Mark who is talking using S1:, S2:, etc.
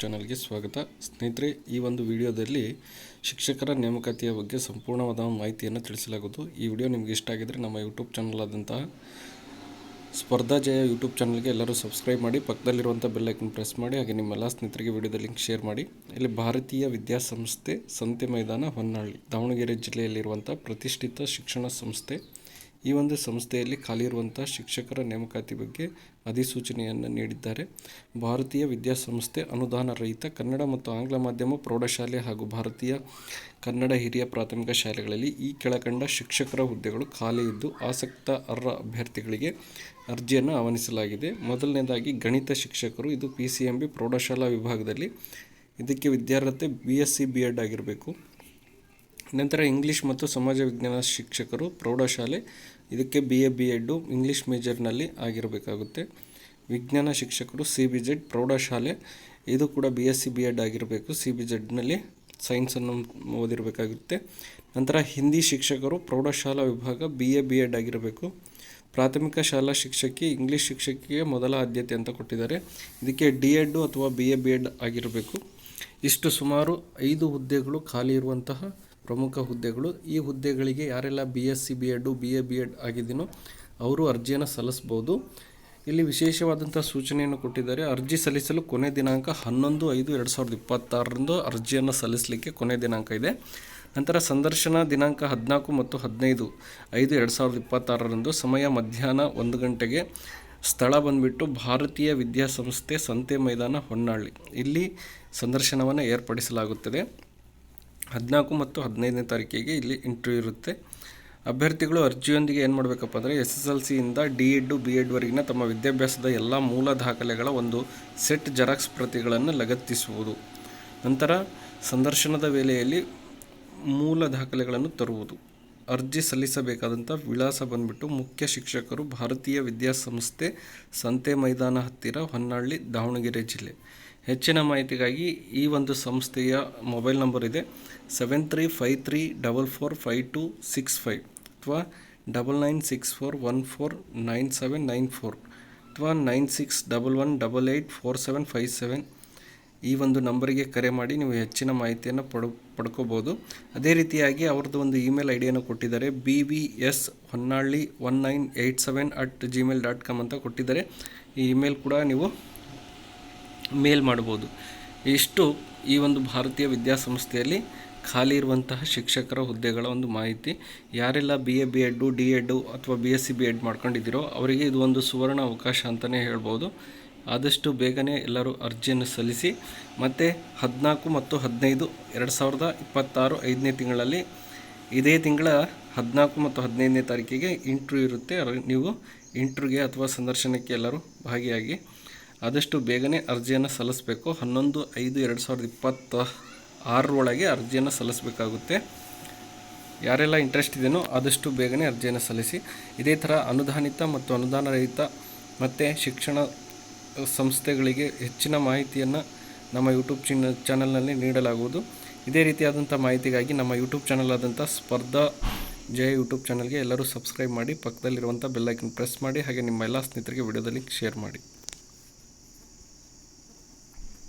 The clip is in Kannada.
S1: ಚಾನಲ್ಗೆ ಸ್ವಾಗತ. ಸ್ನೇಹಿತರೆ, ಈ ಒಂದು ವಿಡಿಯೋದಲ್ಲಿ ಶಿಕ್ಷಕರ ನೇಮಕಾತಿಯ ಬಗ್ಗೆ ಸಂಪೂರ್ಣವಾದ ಮಾಹಿತಿಯನ್ನು ತಿಳಿಸಲಾಗುವುದು. ಈ ವಿಡಿಯೋ ನಿಮಗೆ ಇಷ್ಟ ಆಗಿದ್ದರೆ ನಮ್ಮ ಯೂಟ್ಯೂಬ್ ಚಾನಲ್ ಆದಂತಹ ಸ್ಪರ್ಧಾ ಜಯ ಯೂಟ್ಯೂಬ್ ಚಾನಲ್ಗೆ ಎಲ್ಲರೂ ಸಬ್ಸ್ಕ್ರೈಬ್ ಮಾಡಿ, ಪಕ್ಕದಲ್ಲಿರುವಂಥ ಬೆಲ್ ಐಕನ್ ಪ್ರೆಸ್ ಮಾಡಿ, ಹಾಗೆ ನಿಮ್ಮೆಲ್ಲ ಸ್ನೇಹಿತರಿಗೆ ವಿಡಿಯೋದ ಲಿಂಕ್ ಶೇರ್ ಮಾಡಿ. ಇಲ್ಲಿ ಭಾರತೀಯ ವಿದ್ಯಾಸಂಸ್ಥೆ ಸಂತೆ ಮೈದಾನ ಹೊನ್ನಾಳಿ ದಾವಣಗೆರೆ ಜಿಲ್ಲೆಯಲ್ಲಿರುವಂಥ ಪ್ರತಿಷ್ಠಿತ ಶಿಕ್ಷಣ ಸಂಸ್ಥೆ. ಈ ಒಂದು ಸಂಸ್ಥೆಯಲ್ಲಿ ಖಾಲಿ ಇರುವಂಥ ಶಿಕ್ಷಕರ ನೇಮಕಾತಿ ಬಗ್ಗೆ ಅಧಿಸೂಚನೆಯನ್ನು ನೀಡಿದ್ದಾರೆ. ಭಾರತೀಯ ವಿದ್ಯಾಸಂಸ್ಥೆ ಅನುದಾನ ರಹಿತ ಕನ್ನಡ ಮತ್ತು ಆಂಗ್ಲ ಮಾಧ್ಯಮ ಪ್ರೌಢಶಾಲೆ ಹಾಗೂ ಭಾರತೀಯ ಕನ್ನಡ ಹಿರಿಯ ಪ್ರಾಥಮಿಕ ಶಾಲೆಗಳಲ್ಲಿ ಈ ಕೆಳಕಂಡ ಶಿಕ್ಷಕರ ಹುದ್ದೆಗಳು ಖಾಲಿ ಇದ್ದು ಆಸಕ್ತ ಅರ್ಹ ಅಭ್ಯರ್ಥಿಗಳಿಗೆ ಅರ್ಜಿಯನ್ನು ಆಹ್ವಾನಿಸಲಾಗಿದೆ. ಮೊದಲನೇದಾಗಿ ಗಣಿತ ಶಿಕ್ಷಕರು, ಇದು PCMB ಪ್ರೌಢಶಾಲಾ ವಿಭಾಗದಲ್ಲಿ. ಇದಕ್ಕೆ ವಿದ್ಯಾರ್ಹತೆ BSc B.Ed ಆಗಿರಬೇಕು. ನಂತರ ಇಂಗ್ಲೀಷ್ ಮತ್ತು ಸಮಾಜ ವಿಜ್ಞಾನ ಶಿಕ್ಷಕರು ಪ್ರೌಢಶಾಲೆ, ಇದಕ್ಕೆ BA B.Ed ಇಂಗ್ಲೀಷ್ ಮೇಜರ್ನಲ್ಲಿ ಆಗಿರಬೇಕಾಗುತ್ತೆ. ವಿಜ್ಞಾನ ಶಿಕ್ಷಕರು CBZ ಪ್ರೌಢಶಾಲೆ, ಇದು ಕೂಡ BSc B.Ed ಆಗಿರಬೇಕು. CBZನಲ್ಲಿ ಸೈನ್ಸನ್ನು ಓದಿರಬೇಕಾಗುತ್ತೆ. ನಂತರ ಹಿಂದಿ ಶಿಕ್ಷಕರು ಪ್ರೌಢಶಾಲಾ ವಿಭಾಗ BA B.Ed ಆಗಿರಬೇಕು. ಪ್ರಾಥಮಿಕ ಶಾಲಾ ಶಿಕ್ಷಕಿ, ಇಂಗ್ಲೀಷ್ ಶಿಕ್ಷಕಿಗೆ ಮೊದಲ ಆದ್ಯತೆ ಅಂತ ಕೊಟ್ಟಿದ್ದಾರೆ. ಇದಕ್ಕೆ D.Ed ಅಥವಾ BA B.Ed ಆಗಿರಬೇಕು. ಇಷ್ಟು ಸುಮಾರು 5 ಹುದ್ದೆಗಳು ಖಾಲಿ ಇರುವಂತಹ ಪ್ರಮುಖ ಹುದ್ದೆಗಳು. ಈ ಹುದ್ದೆಗಳಿಗೆ ಯಾರೆಲ್ಲ BSc B.Ed BA B.Ed ಆಗಿದ್ದೀನೋ ಅವರು ಅರ್ಜಿಯನ್ನು ಸಲ್ಲಿಸ್ಬೋದು. ಇಲ್ಲಿ ವಿಶೇಷವಾದಂಥ ಸೂಚನೆಯನ್ನು ಕೊಟ್ಟಿದ್ದಾರೆ. ಅರ್ಜಿ ಸಲ್ಲಿಸಲು ಕೊನೆ ದಿನಾಂಕ 11/5/2026 ಅರ್ಜಿಯನ್ನು ಸಲ್ಲಿಸಲಿಕ್ಕೆ ಕೊನೆ ದಿನಾಂಕ ಇದೆ. ನಂತರ ಸಂದರ್ಶನ ದಿನಾಂಕ 14 ಮತ್ತು 15/5/2026 ಸಮಯ ಮಧ್ಯಾಹ್ನ 1 ಗಂಟೆಗೆ. ಸ್ಥಳ ಬಂದುಬಿಟ್ಟು ಭಾರತೀಯ ವಿದ್ಯಾಸಂಸ್ಥೆ ಸಂತೆ ಮೈದಾನ ಹೊನ್ನಾಳಿ. ಇಲ್ಲಿ ಸಂದರ್ಶನವನ್ನು ಏರ್ಪಡಿಸಲಾಗುತ್ತದೆ. 14 ಮತ್ತು 15ನೇ ತಾರೀಕಿಗೆ ಇಲ್ಲಿ ಇಂಟರ್ವ್ಯೂ ಇರುತ್ತೆ. ಅಭ್ಯರ್ಥಿಗಳು ಅರ್ಜಿಯೊಂದಿಗೆ ಏನು ಮಾಡಬೇಕಪ್ಪ ಅಂದರೆ SSLCಯಿಂದ D.Ed B.Ed ವರೆಗಿನ ತಮ್ಮ ವಿದ್ಯಾಭ್ಯಾಸದ ಎಲ್ಲ ಮೂಲ ದಾಖಲೆಗಳ ಒಂದು ಸೆಟ್ ಜೆರಾಕ್ಸ್ ಪ್ರತಿಗಳನ್ನು ಲಗತ್ತಿಸುವುದು. ನಂತರ ಸಂದರ್ಶನದ ವೇಳೆಯಲ್ಲಿ ಮೂಲ ದಾಖಲೆಗಳನ್ನು ತರುವುದು. ಅರ್ಜಿ ಸಲ್ಲಿಸಬೇಕಾದಂಥ ವಿಳಾಸ ಬಂದುಬಿಟ್ಟು ಮುಖ್ಯ ಶಿಕ್ಷಕರು, ಭಾರತೀಯ ವಿದ್ಯಾಸಂಸ್ಥೆ ಸಂತೆ ಮೈದಾನ ಹತ್ತಿರ, ಹೊನ್ನಾಳಿ, ದಾವಣಗೆರೆ ಜಿಲ್ಲೆ. ಹೆಚ್ಚಿನ ಮಾಹಿತಿಗಾಗಿ ಈ ಒಂದು ಸಂಸ್ಥೆಯ ಮೊಬೈಲ್ ನಂಬರ್ ಇದೆ 7353445265 ಅಥವಾ 9964149794 ಅಥವಾ 9611884757. ಈ ಒಂದು ನಂಬರಿಗೆ ಕರೆ ಮಾಡಿ ನೀವು ಹೆಚ್ಚಿನ ಮಾಹಿತಿಯನ್ನು ಪಡ್ಕೋಬೋದು. ಅದೇ ರೀತಿಯಾಗಿ ಅವ್ರದ್ದು ಒಂದು ಇಮೇಲ್ ಐಡಿಯನ್ನು ಕೊಟ್ಟಿದ್ದಾರೆ, bbs1987@gmail.com ಅಂತ ಕೊಟ್ಟಿದ್ದಾರೆ. ಈ ಇಮೇಲ್ ಕೂಡ ನೀವು ಮೇಲ್ ಮಾಡ್ಬೋದು. ಇಷ್ಟು ಈ ಒಂದು ಭಾರತೀಯ ವಿದ್ಯಾಸಂಸ್ಥೆಯಲ್ಲಿ ಖಾಲಿ ಇರುವಂತಹ ಶಿಕ್ಷಕರ ಹುದ್ದೆಗಳ ಒಂದು ಮಾಹಿತಿ. ಯಾರೆಲ್ಲ BA B.Ed D.Ed ಅಥವಾ BSc B.Ed ಮಾಡ್ಕೊಂಡಿದ್ದೀರೋ ಅವರಿಗೆ ಇದು ಒಂದು ಸುವರ್ಣ ಅವಕಾಶ ಅಂತಲೇ ಹೇಳ್ಬೋದು. ಆದಷ್ಟು ಬೇಗನೆ ಎಲ್ಲರೂ ಅರ್ಜಿಯನ್ನು ಸಲ್ಲಿಸಿ. ಮತ್ತು 14 ಮತ್ತು 15 2026 5ನೇ ತಿಂಗಳಲ್ಲಿ, ಇದೇ ತಿಂಗಳ 14 ಮತ್ತು 15ನೇ ತಾರೀಕಿಗೆ ಇಂಟರ್ವ್ಯೂ ಇರುತ್ತೆ. ನೀವು ಇಂಟರ್ವ್ಯೂಗೆ ಅಥವಾ ಸಂದರ್ಶನಕ್ಕೆ ಎಲ್ಲರೂ ಭಾಗಿಯಾಗಿ ಆದಷ್ಟು ಬೇಗನೆ ಅರ್ಜಿಯನ್ನು ಸಲ್ಲಿಸಬೇಕು. 11/5/2026 ಒಳಗೆ ಅರ್ಜಿಯನ್ನು ಸಲ್ಲಿಸಬೇಕಾಗುತ್ತೆ. ಯಾರೆಲ್ಲ ಇಂಟ್ರೆಸ್ಟ್ ಇದೆಯೋ ಆದಷ್ಟು ಬೇಗನೆ ಅರ್ಜಿಯನ್ನು ಸಲ್ಲಿಸಿ. ಇದೇ ಥರ ಅನುದಾನಿತ ಮತ್ತು ಅನುದಾನ ರಹಿತ ಮತ್ತು ಶಿಕ್ಷಣ ಸಂಸ್ಥೆಗಳಿಗೆ ಹೆಚ್ಚಿನ ಮಾಹಿತಿಯನ್ನು ನಮ್ಮ ಯೂಟ್ಯೂಬ್ ಚಾನಲ್ನಲ್ಲಿ ನೀಡಲಾಗುವುದು. ಇದೇ ರೀತಿಯಾದಂಥ ಮಾಹಿತಿಗಾಗಿ ನಮ್ಮ ಯೂಟ್ಯೂಬ್ ಚಾನಲ್ ಆದಂಥ ಸ್ಪರ್ಧಾ ಜಯ ಯೂಟ್ಯೂಬ್ ಚಾನಲ್ಗೆ ಎಲ್ಲರೂ ಸಬ್ಸ್ಕ್ರೈಬ್ ಮಾಡಿ, ಪಕ್ಕದಲ್ಲಿರುವಂಥ ಬೆಲ್ ಐಕನ್ ಪ್ರೆಸ್ ಮಾಡಿ, ಹಾಗೆ ನಿಮ್ಮ ಎಲ್ಲ ಸ್ನೇಹಿತರಿಗೆ ವಿಡಿಯೋದಲ್ಲಿ ಶೇರ್ ಮಾಡಿ.